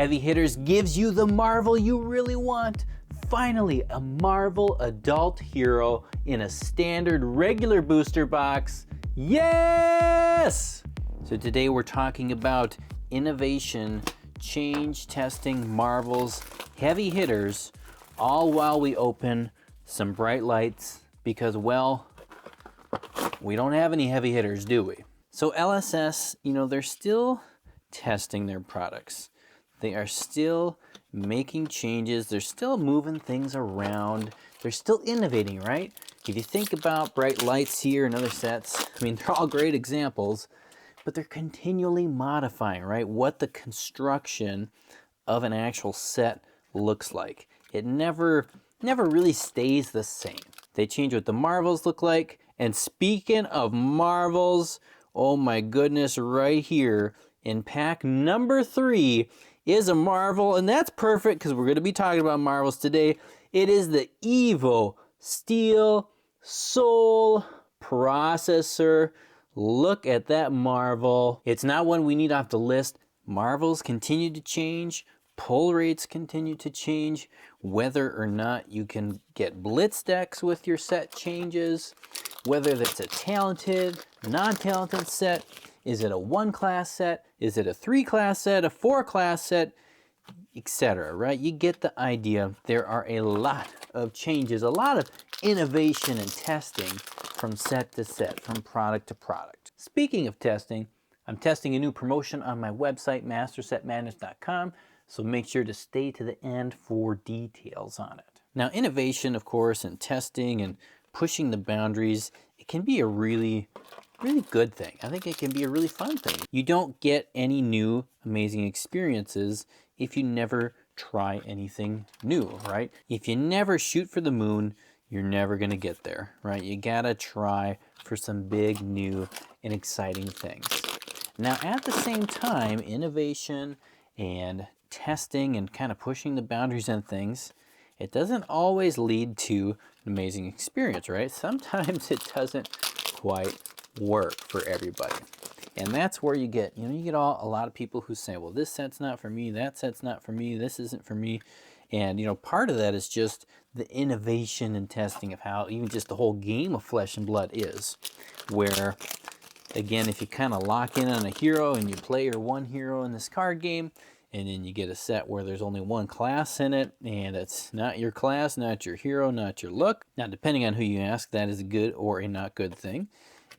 Heavy Hitters gives you the Marvel you really want. Finally, a Marvel adult hero in a standard regular booster box. Yes! So today we're talking about innovation, change, testing, Marvels, Heavy Hitters, all while we open some bright lights because, well, we don't have any heavy hitters, do we? So LSS, they're still testing their products. They are still making changes. They're still moving things around. They're still innovating, right? If you think about bright lights here and other sets, they're all great examples, but they're continually modifying, right? What the construction of an actual set looks like. It never really stays the same. They change what the Marvels look like. And speaking of Marvels, oh my goodness, right here in pack number 3 is a Marvel, and that's perfect because we're going to be talking about Marvels today. It is the Evo Steel Soul Processor. Look at that Marvel. It's not one we need off the list. Marvels continue to change. Pull rates continue to change. Whether or not you can get blitz decks with your set changes. Whether that's a talented, non-talented set. Is it a 1-class set? Is it a 3-class set? A 4-class set? Etc. Right? You get the idea. There are a lot of changes, a lot of innovation and testing from set to set, from product to product. Speaking of testing, I'm testing a new promotion on my website, mastersetmadness.com, so make sure to stay to the end for details on it. Now, innovation, of course, and testing and pushing the boundaries, it can be a really good thing. I think it can be a really fun thing. You don't get any new amazing experiences if you never try anything new, right? If you never shoot for the moon, you're never gonna get there, right? You gotta try for some big, new, and exciting things. Now, at the same time, innovation and testing and kind of pushing the boundaries on things, it doesn't always lead to an amazing experience, right? Sometimes it doesn't quite work for everybody. And that's where you get, a lot of people who say, well, this set's not for me, that set's not for me, this isn't for me. And, part of that is just the innovation and testing of how even just the whole game of Flesh and Blood is. Where, again, if you kind of lock in on a hero and you play your one hero in this card game, and then you get a set where there's only one class in it, and it's not your class, not your hero, not your look. Now, depending on who you ask, that is a good or a not good thing.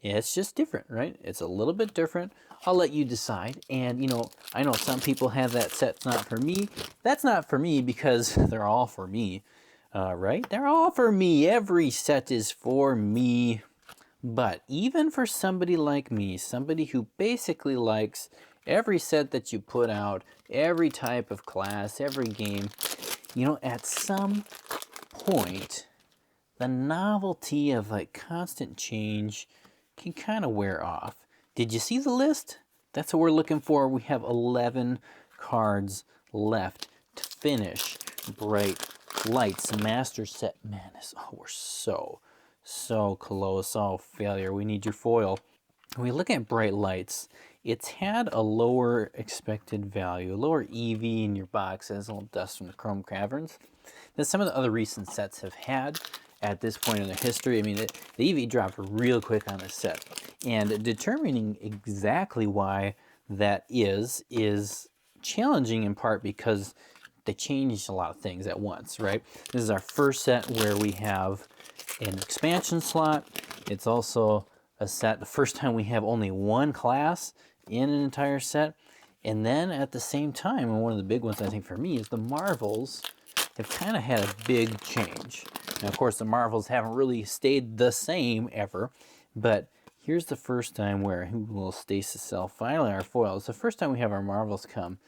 It's just different, right? It's a little bit different. I'll let you decide. And, I know some people have that set's not for me. That's not for me because they're all for me, right? They're all for me. Every set is for me. But even for somebody like me, somebody who basically likes every set that you put out, every type of class, every game, at some point, the novelty of constant change can kind of wear off. Did you see the list? That's what we're looking for. We have 11 cards left to finish Bright Lights Master Set Madness. Oh, we're so close. Oh, failure. We need your foil. When we look at Bright Lights, it's had a lower expected value, a lower EV in your box, as a little dust from the Chrome Caverns, than some of the other recent sets have had at this point in their history. The EV dropped real quick on this set. And determining exactly why that is challenging in part because they changed a lot of things at once, right? This is our first set where we have an expansion slot. It's also a set, the first time we have only one class in an entire set. And then at the same time, and one of the big ones I think for me is the Marvels have kind of had a big change. Now, of course, the Marvels haven't really stayed the same ever, but here's the first time where, who will stasis cell, finally our foil. It's the first time we have our Marvels come.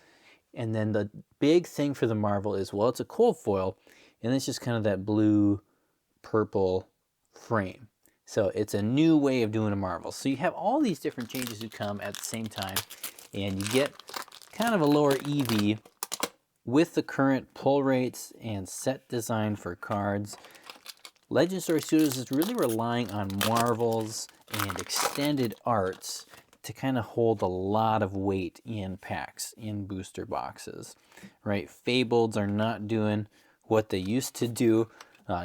And then the big thing for the Marvel is, well, it's a cold foil, and it's just kind of that blue-purple frame. So it's a new way of doing a Marvel. So you have all these different changes that come at the same time, and you get kind of a lower EV with the current pull rates and set design for cards. Legend Story Studios is really relying on Marvels and extended arts to kind of hold a lot of weight in packs, in booster boxes, right? Fableds are not doing what they used to do.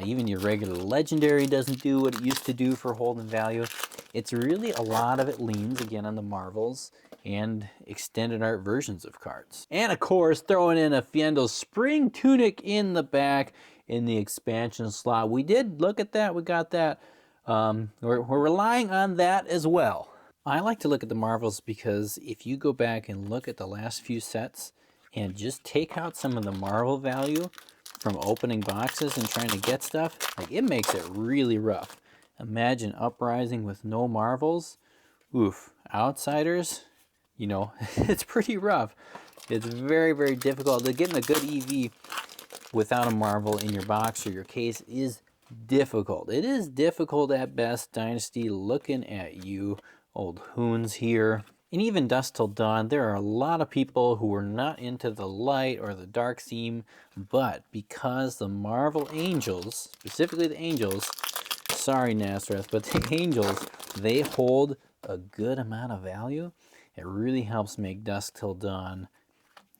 Even your regular legendary doesn't do what it used to do for holding value. It's really, a lot of it leans again on the Marvels and extended art versions of cards. And of course, throwing in a Fiendo's Spring Tunic in the back in the expansion slot. We did look at that, we got that. We're relying on that as well. I like to look at the Marvels because if you go back and look at the last few sets and just take out some of the Marvel value from opening boxes and trying to get stuff, like, it makes it really rough. Imagine Uprising with no Marvels. Oof. Outsiders, you know, it's pretty rough. It's very, very difficult. Getting a good EV without a Marvel in your box or your case is difficult. It is difficult at best. Dynasty, looking at you, old Hoons here. And even Dusk Till Dawn, there are a lot of people who are not into the light or the dark theme, but because the Marvel Angels, specifically the Angels, sorry Nazareth, but the Angels, they hold a good amount of value. It really helps make Dusk Till Dawn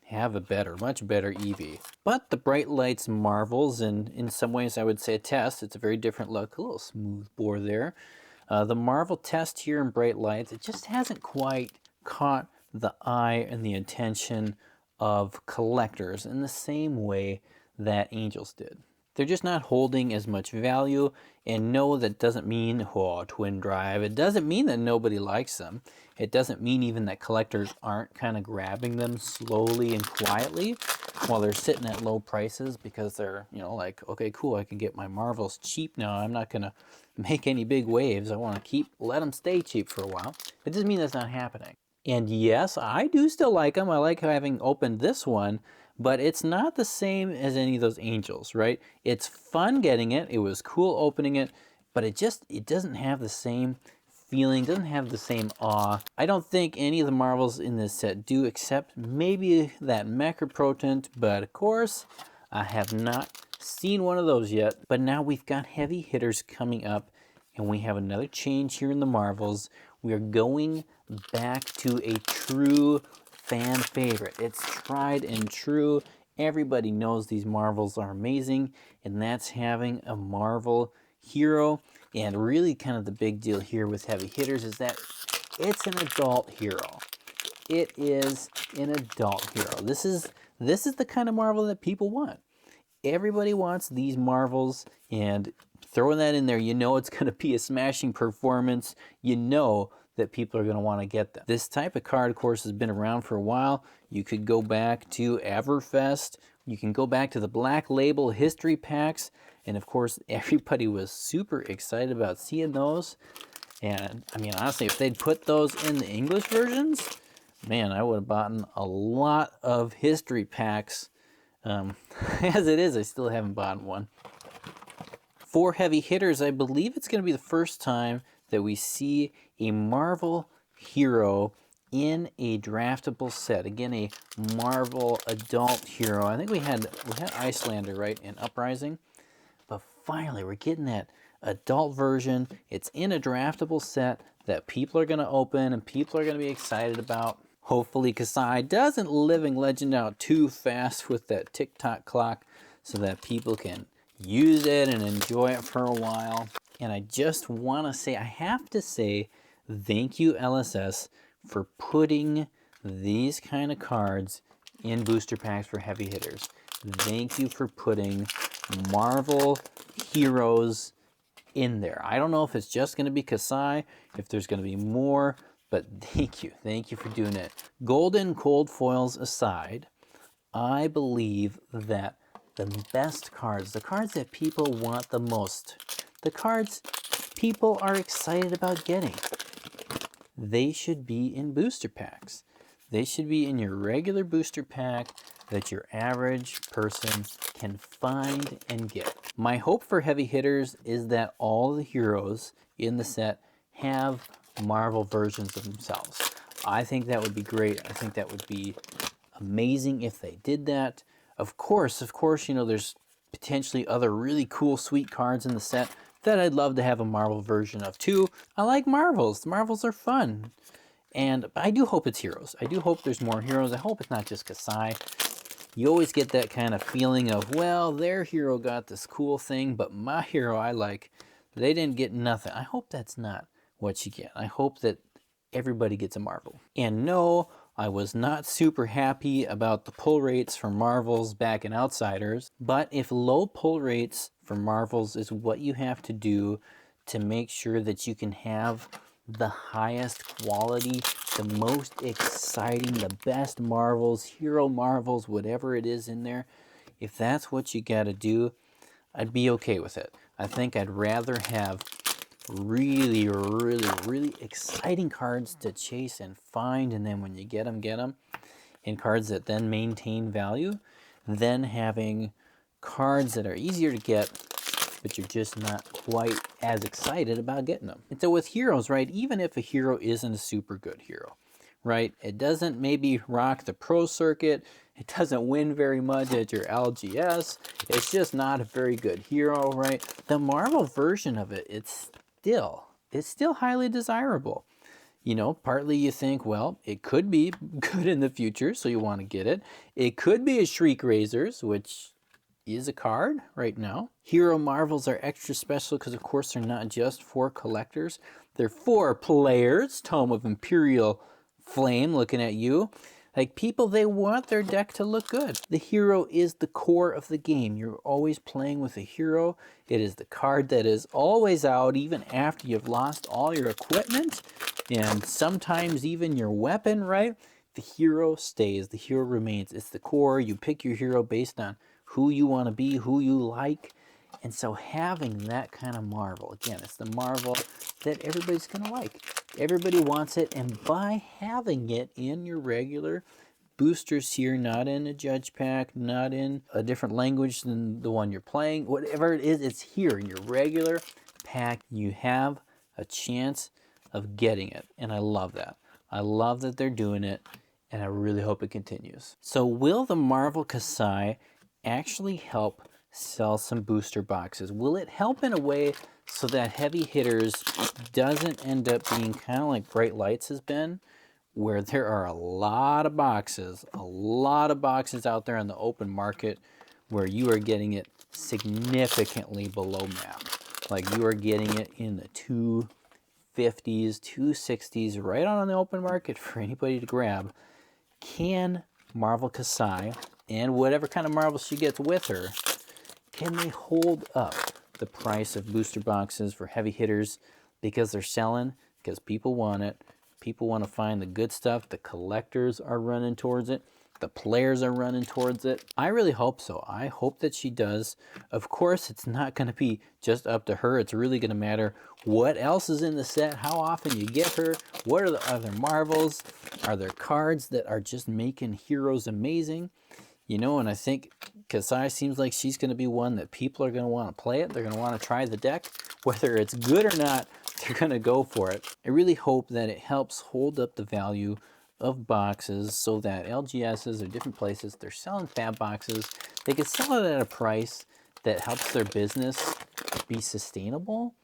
have a better, much better EV. But the Bright Lights Marvels, and in some ways I would say a test, it's a very different look, a little smooth bore there. The Marvel test here in Bright Lights, it just hasn't quite caught the eye and the attention of collectors in the same way that Angels did. They're just not holding as much value, and no, that doesn't mean, oh, twin drive. It doesn't mean that nobody likes them. It doesn't mean even that collectors aren't kind of grabbing them slowly and quietly while they're sitting at low prices because they're, you know, like, okay, cool, I can get my Marvels cheap now. I'm not going to make any big waves. I want to let them stay cheap for a while. It doesn't mean that's not happening. And yes, I do still like them. I like having opened this one, but it's not the same as any of those Angels, right? It's fun getting it. It was cool opening it, but it doesn't have the same feeling, doesn't have the same awe. I don't think any of the Marvels in this set do, except maybe that Mechaprotent, but of course, I have not seen one of those yet. But now we've got heavy hitters coming up, and we have another change here in the Marvels. We are going back to a true fan favorite. It's tried and true. Everybody knows these Marvels are amazing, and that's having a Marvel hero. And really kind of the big deal here with heavy hitters is that it's an adult hero. It is an adult hero. This is the kind of Marvel that people want. Everybody wants these Marvels, and throwing that in there, you know it's going to be a smashing performance. You know that people are going to want to get them. This type of card, of course, has been around for a while. You could go back to Everfest. You can go back to the Black Label history packs. And of course, everybody was super excited about seeing those. And I mean, honestly, if they'd put those in the English versions, man, I would have bought a lot of history packs. As it is, I still haven't bought one. For heavy hitters, I believe it's going to be the first time that we see a Marvel hero in a draftable set. Again, a Marvel adult hero. I think we had Icelander, right, in Uprising. But finally, we're getting that adult version. It's in a draftable set that people are going to open and people are going to be excited about. Hopefully, Kasai doesn't Living Legend out too fast with that tick-tock clock so that people can use it and enjoy it for a while. And I just want to say, I have to say, thank you, LSS, for putting these kind of cards in booster packs for heavy hitters. Thank you for putting Marvel heroes in there. I don't know if it's just going to be Kasai, if there's going to be more, but thank you for doing it. Golden cold foils aside, I believe that the best cards, the cards that people want the most, the cards people are excited about getting, they should be in booster packs. They should be in your regular booster pack that your average person can find and get. My hope for heavy hitters is that all the heroes in the set have Marvel versions of themselves. I think that would be great. I think that would be amazing if they did that. Of course, you know, there's potentially other really cool, sweet cards in the set that I'd love to have a Marvel version of too. I like Marvels. The Marvels are fun. And I do hope it's heroes. I do hope there's more heroes. I hope it's not just Kasai. You always get that kind of feeling of, well, their hero got this cool thing, but my hero I like, they didn't get nothing. I hope that's not what you get. I hope that everybody gets a Marvel. And no, I was not super happy about the pull rates for Marvels back in Outsiders, but if low pull rates for Marvels is what you have to do to make sure that you can have the highest quality, the most exciting, the best Marvels, hero Marvels, whatever it is in there, if that's what you gotta do, I'd be okay with it. I think I'd rather have really exciting cards to chase and find, and then when you get them, and cards that then maintain value, than having cards that are easier to get, but you're just not quite as excited about getting them. And so with heroes, right, even if a hero isn't a super good hero, right, it doesn't maybe rock the pro circuit, it doesn't win very much at your LGS, it's just not a very good hero, right? The Marvel version of it, it's still highly desirable. You know, partly you think, well, it could be good in the future, so you want to get it. It could be a Shriek Razors, which is a card right now. Hero Marvels are extra special because, of course, they're not just for collectors. They're for players. Tome of Imperial Flame looking at you. Like, people, they want their deck to look good. The hero is the core of the game. You're always playing with a hero. It is the card that is always out even after you've lost all your equipment and sometimes even your weapon, right? The hero stays. The hero remains. It's the core. You pick your hero based on who you want to be, who you like. And so having that kind of Marvel, again, it's the Marvel that everybody's going to like. Everybody wants it, and by having it in your regular boosters here, not in a judge pack, not in a different language than the one you're playing, whatever it is, it's here in your regular pack. You have a chance of getting it, and I love that. I love that they're doing it, and I really hope it continues. So will the Marvel Kasai actually help sell some booster boxes? Will it help in a way so that Heavy Hitters doesn't end up being kind of like Bright Lights has been, where there are a lot of boxes out there on the open market where you are getting it significantly below map? Like, you are getting it in the 250s, 260s, right on the open market for anybody to grab. Can Marvel Kasai, and whatever kind of Marvel she gets with her, can they hold up the price of booster boxes for Heavy Hitters because they're selling, because people want it, people want to find the good stuff, the collectors are running towards it, the players are running towards it? I really hope so. I hope that she does. Of course, it's not going to be just up to her. It's really going to matter what else is in the set, how often you get her, what are the other Marvels, are there cards that are just making heroes amazing? You know, and I think Kasai seems like she's going to be one that people are going to want to play it. They're going to want to try the deck. Whether it's good or not, they're going to go for it. I really hope that it helps hold up the value of boxes so that LGSs or different places, they're selling fab boxes. They can sell it at a price that helps their business be sustainable,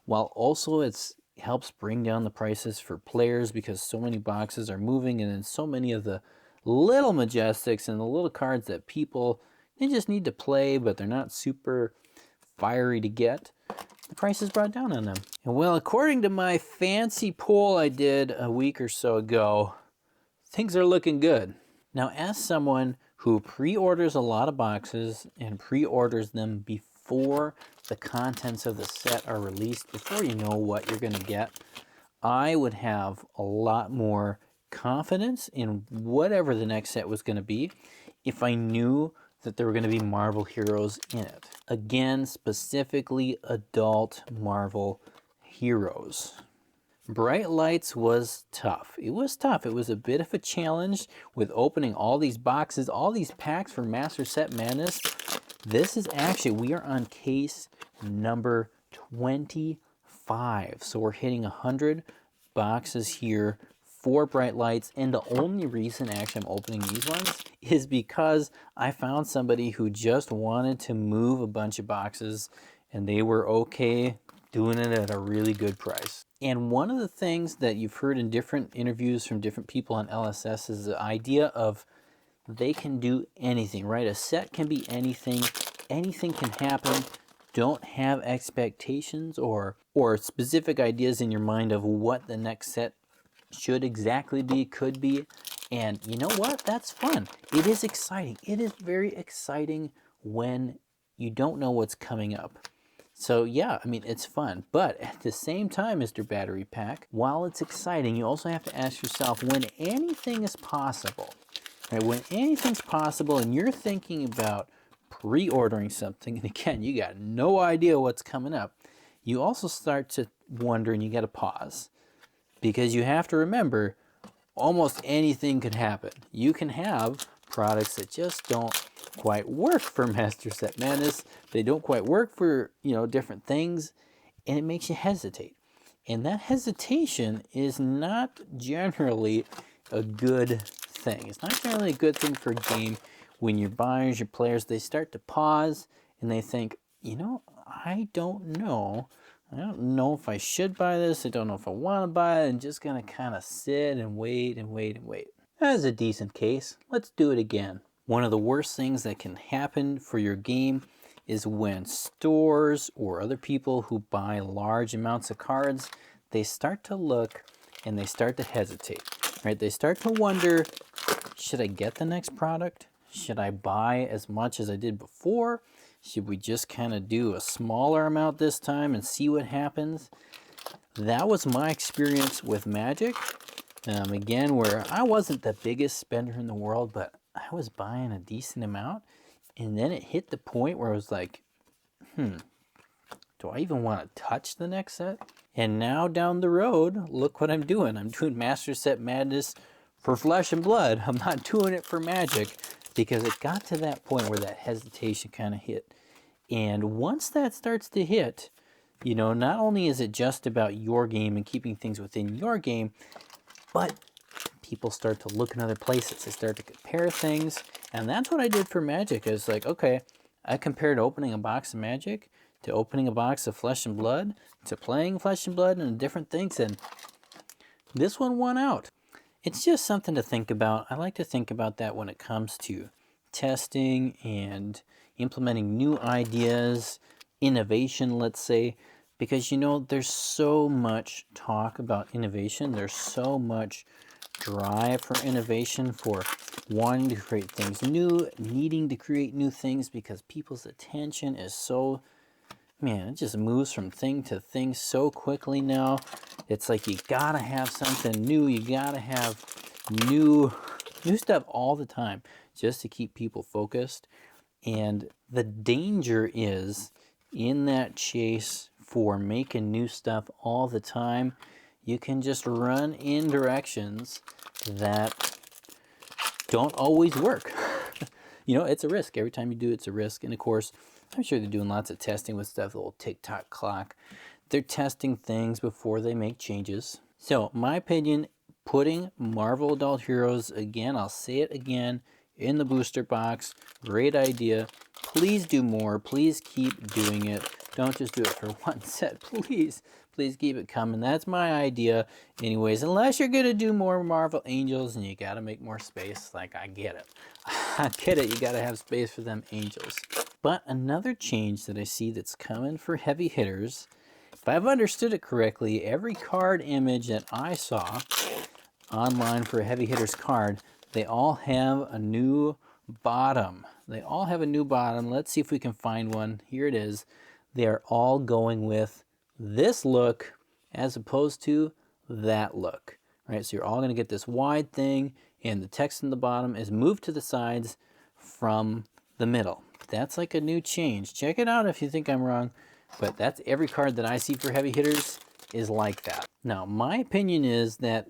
while also it helps bring down the prices for players because so many boxes are moving, and then so many of the little Majestics and the little cards that people, they just need to play, but they're not super fiery to get, the price is brought down on them. And well, according to my fancy poll I did a week or so ago, things are looking good. Now, as someone who pre-orders a lot of boxes and pre-orders them before the contents of the set are released, before you know what you're going to get, I would have a lot more confidence in whatever the next set was going to be if I knew that there were going to be Marvel heroes in it. Again, specifically adult Marvel heroes. Bright Lights was tough. It was tough. It was a bit of a challenge with opening all these boxes, all these packs for Master Set Madness. This is actually, we are on case number 25. So we're hitting 100 boxes here for Bright Lights, and the only reason actually I'm opening these ones is because I found somebody who just wanted to move a bunch of boxes, and they were okay doing it at a really good price. And one of the things that you've heard in different interviews from different people on LSS is the idea of they can do anything, right? A set can be anything. Anything can happen. Don't have expectations or specific ideas in your mind of what the next set should exactly be, could be. And you know what? That's fun. It is exciting. It is very exciting when you don't know what's coming up. So yeah, I mean, it's fun. But at the same time, Mr. Battery Pack, while it's exciting, you also have to ask yourself, when anything is possible, right? When anything's possible and you're thinking about pre-ordering something, and again, you got no idea what's coming up, you also start to wonder, and you got to pause, because you have to remember, almost anything could happen. You can have products that just don't quite work for Master Set Madness. They don't quite work for, different things, and it makes you hesitate. And that hesitation is not generally a good thing. It's not generally a good thing for a game when your buyers, your players, they start to pause and they think, I don't know. I don't know if I should buy this. I don't know if I want to buy it. I'm just going to kind of sit and wait and wait and wait. That is a decent case. Let's do it again. One of the worst things that can happen for your game is when stores or other people who buy large amounts of cards, they start to look and they start to hesitate, right? They start to wonder, should I get the next product? Should I buy as much as I did before? Should we just kind of do a smaller amount this time and see what happens? That was my experience with Magic. Again, where I wasn't the biggest spender in the world, but I was buying a decent amount. And then it hit the point where I was like, do I even want to touch the next set? And now down the road, look what I'm doing. I'm doing Master Set Madness for Flesh and Blood. I'm not doing it for Magic, because it got to that point where that hesitation kind of hit. And once that starts to hit, not only is it just about your game and keeping things within your game, but people start to look in other places. They start to compare things. And that's what I did for Magic. It's like, okay, I compared opening a box of Magic to opening a box of Flesh and Blood to playing Flesh and Blood and different things. And this one won out. It's just something to think about. I like to think about that when it comes to testing and implementing new ideas, innovation, let's say, because there's so much talk about innovation. There's so much drive for innovation, for wanting to create things new, needing to create new things, because people's attention is so, it just moves from thing to thing so quickly now. It's like you gotta have something new. You gotta have new stuff all the time just to keep people focused. And the danger is in that chase for making new stuff all the time, you can just run in directions that don't always work. It's a risk. Every time you do, it's a risk. And of course, I'm sure they're doing lots of testing with stuff, the little tick-tock clock. They're testing things before they make changes. So, my opinion, putting Marvel Adult Heroes, again, I'll say it again, in the booster box, great idea. Please do more. Please keep doing it. Don't just do it for one set. Please keep it coming. That's my idea. Anyways, unless you're going to do more Marvel Angels and you got to make more space, like I get it. I get it. You got to have space for them Angels. But another change that I see that's coming for heavy hitters, if I've understood it correctly, every card image that I saw online for a heavy hitters card, they all have a new bottom. Let's see if we can find one. Here it is. They are all going with this look as opposed to that look. Right? So you're all going to get this wide thing, and the text in the bottom is moved to the sides from the middle. That's like a new change. Check it out if you think I'm wrong, but that's every card that I see for heavy hitters is like that. Now, my opinion is that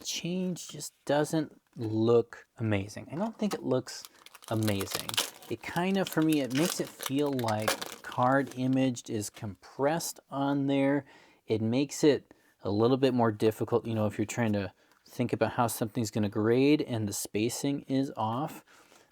change just doesn't look amazing. I don't think it looks amazing. It kind of, for me, it makes it feel like card image is compressed on there. It makes it a little bit more difficult, if you're trying to think about how something's going to grade and the spacing is off,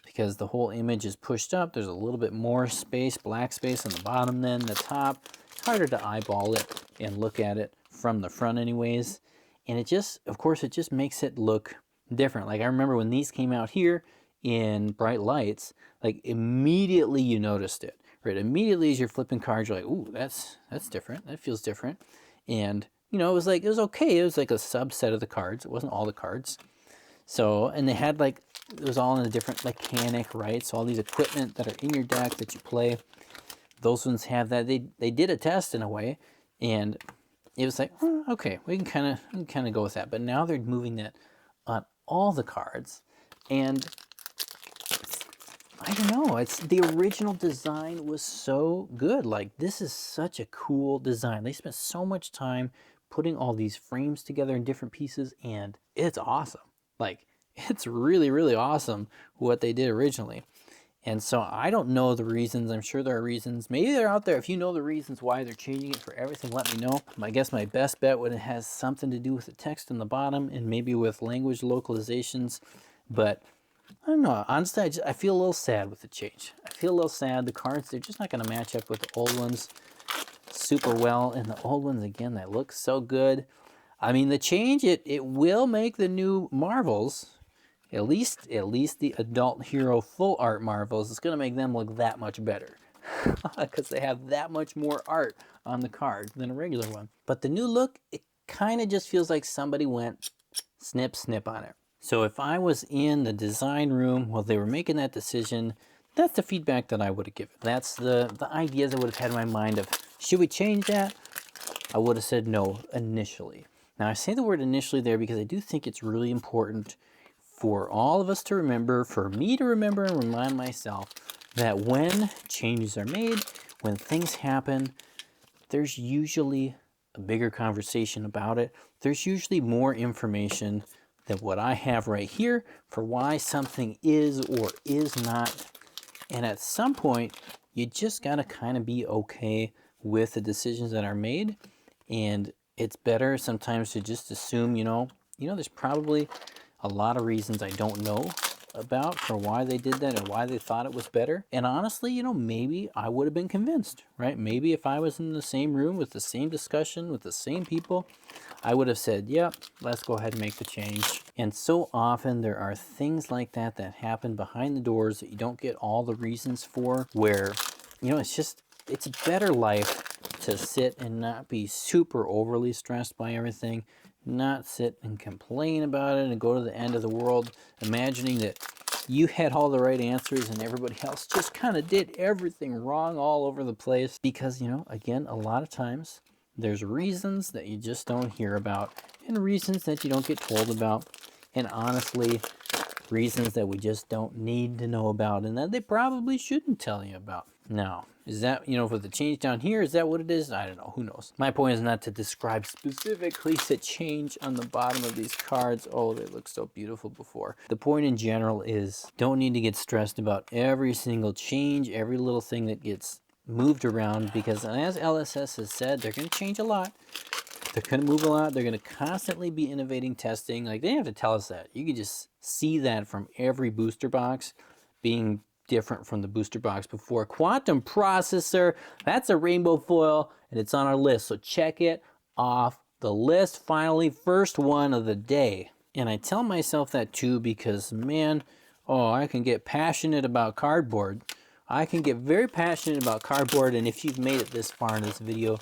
because the whole image is pushed up. There's a little bit more space, black space on the bottom than the top. It's harder to eyeball it and look at it from the front anyways. And it just, of course, it just makes it look different. Like I remember when these came out here in bright lights, like immediately you noticed it, right? Immediately as you're flipping cards, you're like, ooh, that's different. That feels different. And you know, it was okay. It was like a subset of the cards. It wasn't all the cards. So, and they had like, it was all in a different mechanic, right? So all these equipment that are in your deck that you play, those ones have that. They did a test in a way, and it was like, oh, okay, we can kind of go with that. But now they're moving that on all the cards, and I don't know. It's the original design was so good. Like this is such a cool design. They spent so much time putting all these frames together in different pieces, and it's awesome. Like it's really, really awesome what they did originally. And so I don't know the reasons. I'm sure there are reasons. Maybe they're out there. If you know the reasons why they're changing it for everything, let me know. I guess my best bet would it has something to do with the text in the bottom and maybe with language localizations. But I don't know. Honestly, I feel a little sad with the change. I feel a little sad. The cards, they're just not going to match up with the old ones super well. And the old ones, again, they look so good. I mean, the change, it will make the new Marvels, at least the adult hero full art Marvels, it's going to make them look that much better because they have that much more art on the card than a regular one. But the new look, it kind of just feels like somebody went snip on it. So if I was in the design room while they were making that decision, that's the feedback that I would have given. That's the ideas I would have had in my mind of, should we change that? I would have said no initially. Now I say the word initially there because I do think it's really important for all of us to remember, for me to remember and remind myself that when changes are made, when things happen, there's usually a bigger conversation about it. There's usually more information than what I have right here for why something is or is not. And at some point, you just gotta kind of be okay with the decisions that are made. And it's better sometimes to just assume, you know, there's probably a lot of reasons I don't know about for why they did that and why they thought it was better. And honestly, you know, maybe I would have been convinced, right? Maybe if I was in the same room with the same discussion with the same people, I would have said, yep, let's go ahead and make the change. And so often there are things like that that happen behind the doors that you don't get all the reasons for, where, you know, it's a better life to sit and not be super overly stressed by everything, not sit and complain about it and go to the end of the world imagining that you had all the right answers and everybody else just kind of did everything wrong all over the place. Because, you know, again, a lot of times there's reasons that you just don't hear about and reasons that you don't get told about, and honestly, reasons that we just don't need to know about and that they probably shouldn't tell you about. Now, is that, you know, for the change down here, is that what it is? I don't know. Who knows? My point is not to describe specifically the change on the bottom of these cards. Oh, they look so beautiful before. The point in general is don't need to get stressed about every single change, every little thing that gets moved around, because as LSS has said, they're going to change a lot. They're going to move a lot. They're going to constantly be innovating testing. Like, they didn't have to tell us that. You can just see that from every booster box being different from the booster box before. Quantum processor, that's a rainbow foil, and it's on our list. So check it off the list. Finally, first one of the day. And I tell myself that too because, man, oh, I can get passionate about cardboard. I can get very passionate about cardboard, and if you've made it this far in this video,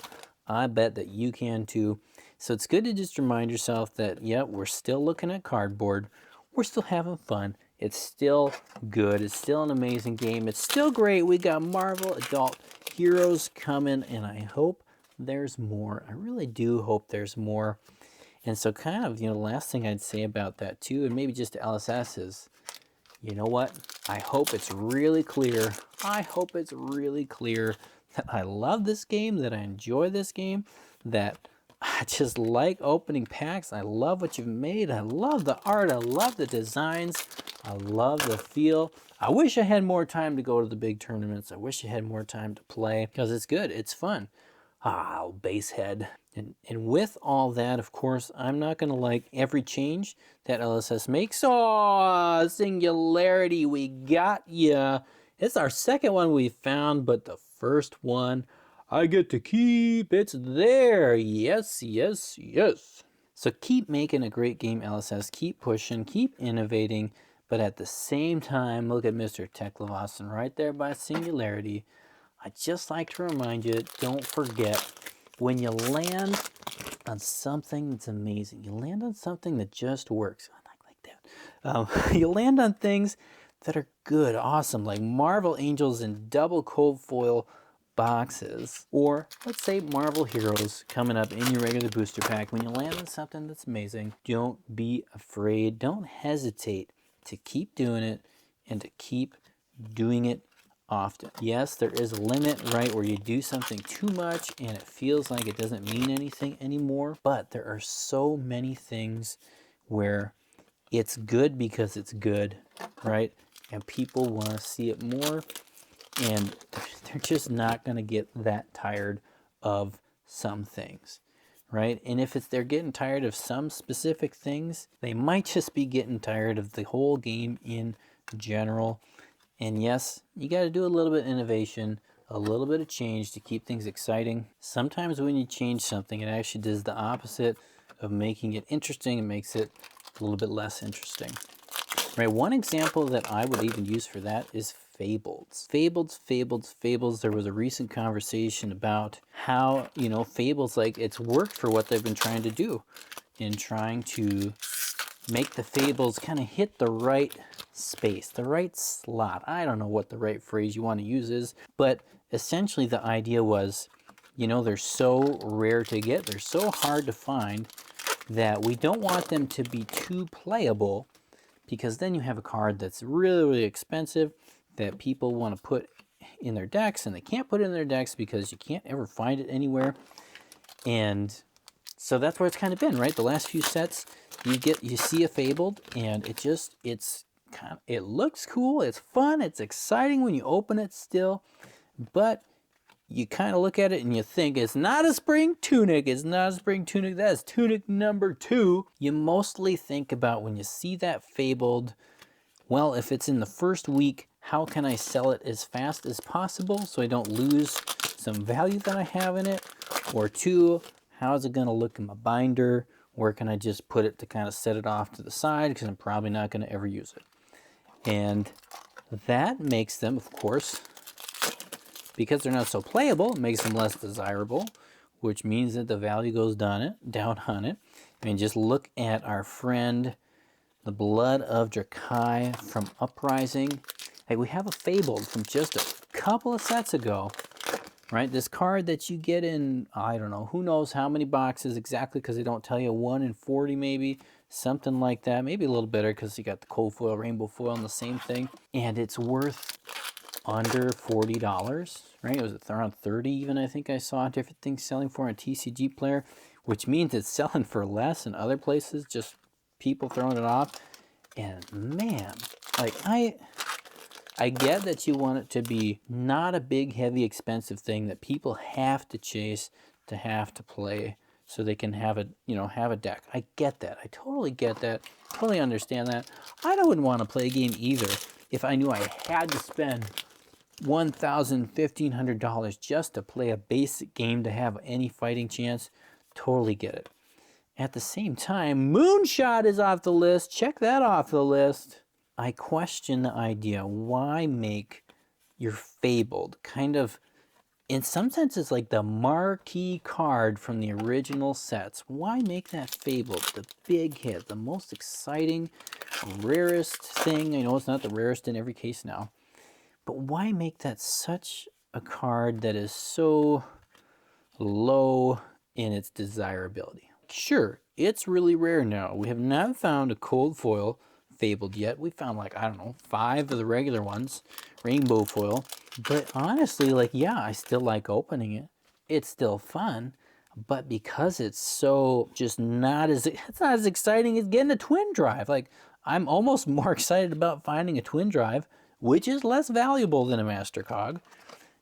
I bet that you can too. So it's good to just remind yourself that, yeah, we're still looking at cardboard. We're still having fun. It's still good. It's still an amazing game. It's still great. We got Marvel Adult Heroes coming, and I hope there's more. I really do hope there's more. And so kind of, you know, the last thing I'd say about that too, and maybe just to LSS is, you know what? I hope it's really clear. I hope it's really clear that I love this game, that I enjoy this game, that I just like opening packs. I love what you've made. I love the art. I love the designs. I love the feel. I wish I had more time to go to the big tournaments. I wish I had more time to play because it's good. It's fun. Ah, base head. And with all that, of course, I'm not going to like every change that LSS makes. Oh, Singularity, we got ya. It's our second one we found, but the first one I get to keep. It's there. Yes, yes, yes. So keep making a great game, LSS. Keep pushing, keep innovating. But at the same time, look at Mr. Teklevossen right there by Singularity. I'd just like to remind you, don't forget, when you land on something that's amazing, you land on something that just works. I like that. You land on things that are good, awesome, like Marvel Angels in double cold foil boxes, or let's say Marvel Heroes coming up in your regular booster pack. When you land on something that's amazing, don't be afraid, don't hesitate to keep doing it and to keep doing it often. Yes, there is a limit, right, where you do something too much and it feels like it doesn't mean anything anymore, but there are so many things where it's good because it's good, right? And people want to see it more, and they're just not going to get that tired of some things, right? And if they're getting tired of some specific things, they might just be getting tired of the whole game in general. And yes, you got to do a little bit of innovation, a little bit of change to keep things exciting. Sometimes when you change something, it actually does the opposite of making it interesting. It makes it a little bit less interesting. Right, one example that I would even use for that is Fables. Fables. There was a recent conversation about how, Fables, like, it's worked for what they've been trying to do in trying to make the Fables kind of hit the right space, the right slot. I don't know what the right phrase you want to use is, but essentially the idea was, they're so rare to get, they're so hard to find, that we don't want them to be too playable, because then you have a card that's really, really expensive that people want to put in their decks, and they can't put it in their decks because you can't ever find it anywhere. And so that's where it's kind of been, right? The last few sets, you see a Fabled, and it looks cool, it's fun, it's exciting when you open it still, but you kind of look at it and you think, it's not a spring tunic, that is tunic number 2. You mostly think about, when you see that Fabled, well, if it's in the first week, how can I sell it as fast as possible so I don't lose some value that I have in it? Or 2, how is it going to look in my binder? Where can I just put it to kind of set it off to the side, because I'm probably not going to ever use it? And that makes them, of course, because they're not so playable, it makes them less desirable, which means that the value goes down on it. I mean, just look at our friend, the Blood of Drakai from Uprising. Hey, we have a Fabled from just a couple of sets ago, right? This card that you get in, I don't know, who knows how many boxes exactly, because they don't tell you, 1 in 40 maybe, something like that. Maybe a little better because you got the cold foil, rainbow foil, and the same thing. And it's worth under $40, right? It was around 30 even, I think I saw different things selling for on TCG Player, which means it's selling for less in other places, just people throwing it off. And man, like, I get that you want it to be not a big, heavy, expensive thing that people have to chase to have to play so they can have a deck. I get that. I totally get that. Totally understand that. I wouldn't want to play a game either if I knew I had to spend $1,000, $1,500 just to play a basic game to have any fighting chance. Totally get it. At the same time, Moonshot is off the list. Check that off the list. I question the idea. Why make your Fabled kind of, in some senses, like the marquee card from the original sets? Why make that Fabled the big hit, the most exciting, rarest thing? I know it's not the rarest in every case now, but why make that such a card that is so low in its desirability? Sure, it's really rare now. We have not found a cold foil Fabled yet. We found, like, I don't know, 5 of the regular ones, rainbow foil. But honestly, like, yeah, I still like opening it. It's still fun. But because it's so just it's not as exciting as getting a twin drive. Like, I'm almost more excited about finding a twin drive, which is less valuable than a Master Cog,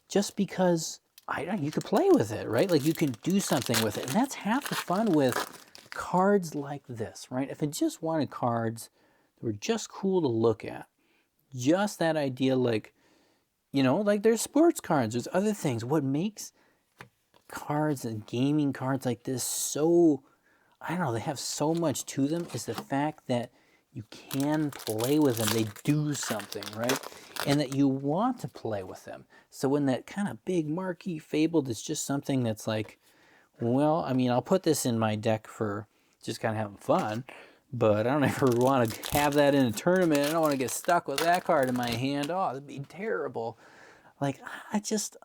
just because you could play with it, right? Like, you can do something with it. And that's half the fun with cards like this, right? If I just wanted cards that were just cool to look at, just that idea, like, like, there's sports cards, there's other things. What makes cards and gaming cards like this so, I don't know, they have so much to them, is the fact that you can play with them. They do something, right? And that you want to play with them. So when that kind of big marquee Fabled is just something that's like, well, I mean, I'll put this in my deck for just kind of having fun, but I don't ever want to have that in a tournament. I don't want to get stuck with that card in my hand. Oh, that'd be terrible. Like, it just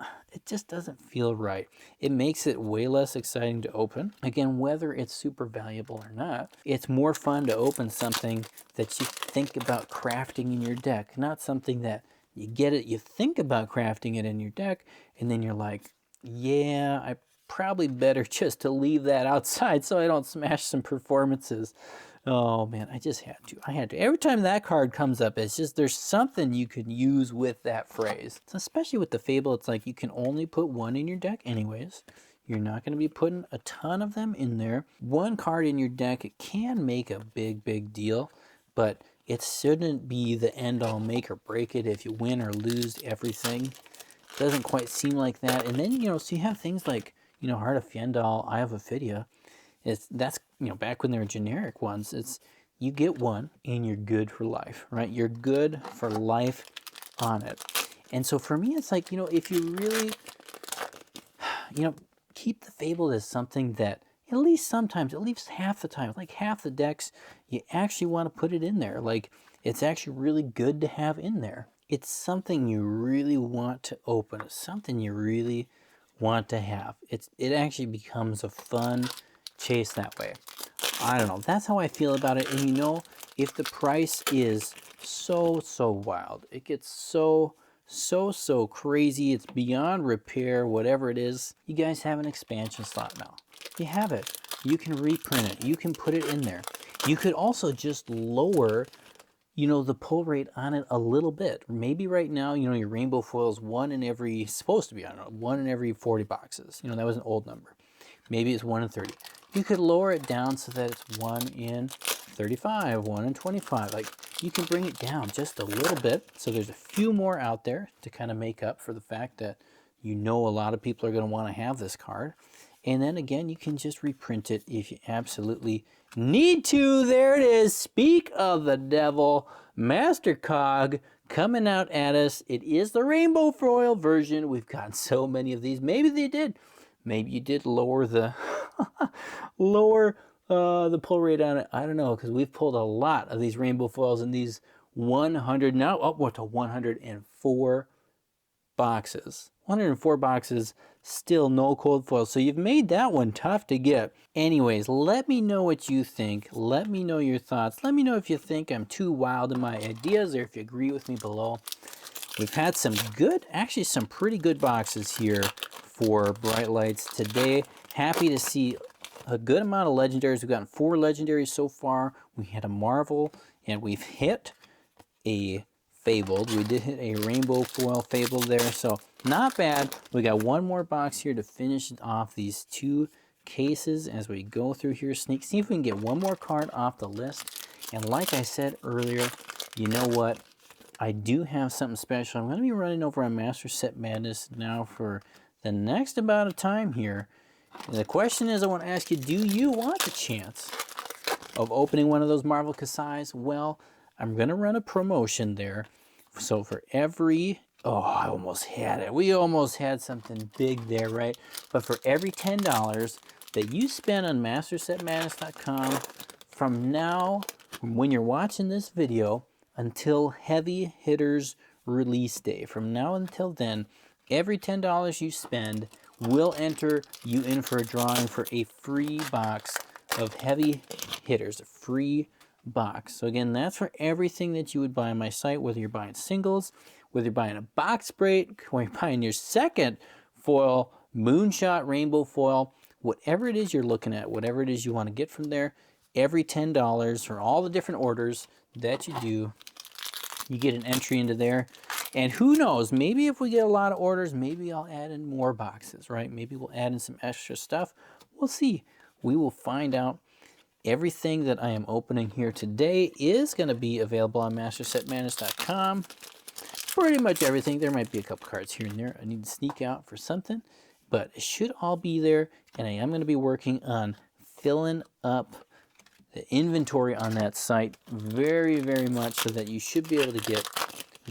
doesn't feel right. It makes it way less exciting to open. Again, whether it's super valuable or not, it's more fun to open something that you think about crafting in your deck, not something that you get it, you think about crafting it in your deck, and then you're like, yeah, I probably better just to leave that outside so I don't smash some performances. Oh man, I just had to. I had to. Every time that card comes up, it's just there's something you could use with that phrase. So especially with the Fable, it's like you can only put one in your deck anyways. You're not going to be putting a ton of them in there. One card in your deck, it can make a big deal, but it shouldn't be the end-all make or break it if you win or lose everything. It doesn't quite seem like that. And then, you know, so you have things like, you know, Heart of Fjendal, Eye of Ophidia. That's, you know, back when they were generic ones, it's you get one and you're good for life, right? You're good for life on it. And so for me, it's like, you know, if you really, you know, keep the Fable as something that at least sometimes, at least half the time, like half the decks, you actually want to put it in there. Like, it's actually really good to have in there. It's something you really want to open. It's something you really want to have. It actually becomes a fun chase that way. I don't know. That's how I feel about it. And you know, if the price is so wild, it gets so crazy, it's beyond repair, whatever it is, you guys have an expansion slot now. You have it. You can reprint it. You can put it in there. You could also just lower, you know, the pull rate on it a little bit. Maybe right now, you know, your rainbow foil is one in every, supposed to be, I don't know, 1 in every 40 boxes. You know, that was an old number. Maybe it's 1 in 30. You could lower it down so that it's 1 in 35, 1 in 25. Like, you can bring it down just a little bit. So there's a few more out there to kind of make up for the fact that you know a lot of people are going to want to have this card. And then again, you can just reprint it if you absolutely need to. There it is. Speak of the devil, Master Cog coming out at us. It is the rainbow foil version. We've got so many of these. Maybe they did. Maybe you did lower the the pull rate on it. I don't know, because we've pulled a lot of these rainbow foils in these 100, now upward to 104 boxes. 104 boxes, still no cold foils. So you've made that one tough to get. Anyways, let me know what you think. Let me know your thoughts. Let me know if you think I'm too wild in my ideas or if you agree with me below. We've had some good, actually some pretty good boxes here for Bright Lights today. Happy to see a good amount of legendaries. We've gotten 4 legendaries so far. We had a Marvel, and we've hit a Fabled. We did hit a rainbow foil Fabled there, so not bad. We got one more box here to finish off these 2 cases as we go through here. See if we can get one more card off the list. And like I said earlier, you know what? I do have something special. I'm going to be running over on Master Set Madness now for the next amount of time here. And the question is, I want to ask you, do you want the chance of opening one of those Marvel Kasai's? Well, I'm going to run a promotion there. So for every, oh, I almost had it. We almost had something big there, right? But for every $10 that you spend on MasterSetMadness.com from now, from when you're watching this video, until Heavy Hitters release day. From now until then, every $10 you spend will enter you in for a drawing for a free box of Heavy Hitters, a free box. So again, that's for everything that you would buy on my site, whether you're buying singles, whether you're buying a box break, whether you're buying your second foil, Moonshot Rainbow foil, whatever it is you're looking at, whatever it is you want to get from there, every $10 for all the different orders that you do, you get an entry into there. And who knows, maybe if we get a lot of orders, maybe I'll add in more boxes, right? Maybe we'll add in some extra stuff. We'll see. We will find out. Everything that I am opening here today is going to be available on MasterSetMadness.com. Pretty much everything. There might be a couple cards here and there I need to sneak out for something. but it should all be there. And I am going to be working on filling up the inventory on that site very, very much so that you should be able to get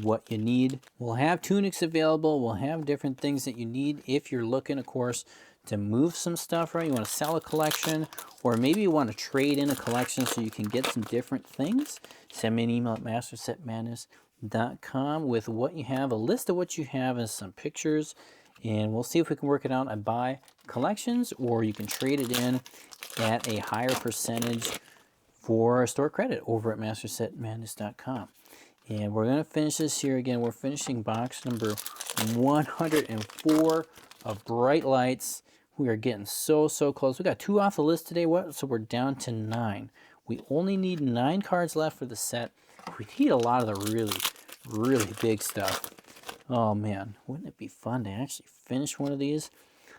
what you need. We'll have tunics available. We'll have different things that you need if you're looking, of course, to move some stuff, right? You want to sell a collection, or maybe you want to trade in a collection so you can get some different things. Send me an email at mastersetmadness.com with what you have, a list of what you have, and some pictures, and we'll see if we can work it out. I buy collections, or you can trade it in at a higher percentage for store credit over at mastersetmadness.com. And we're going to finish this here again. We're finishing box number 104 of Bright Lights. We are getting so close. We got 2 off the list today, so we're down to 9. We only need 9 cards left for the set. We need a lot of the really big stuff. Oh man, wouldn't it be fun to actually finish one of these?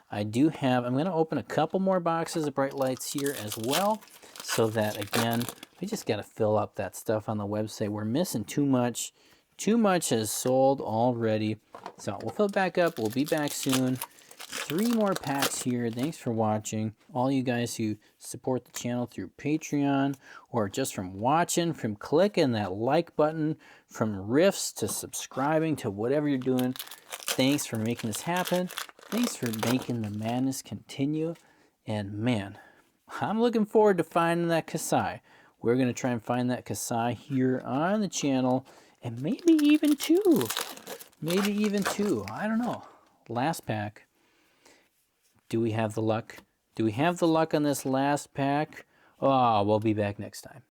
I'm going to open a couple more boxes of Bright Lights here as well, so that, again, we just got to fill up that stuff on the website. We're missing too much. Too much has sold already. So we'll fill it back up. We'll be back soon. 3 more packs here. Thanks for watching. All you guys who support the channel through Patreon, or just from watching, from clicking that like button, from riffs to subscribing to whatever you're doing, thanks for making this happen. Thanks for making the madness continue. And man, I'm looking forward to finding that Kasai. We're going to try and find that Kasai here on the channel, and maybe even 2. Maybe even 2. I don't know. Last pack. Do we have the luck? Do we have the luck on this last pack? Oh, we'll be back next time.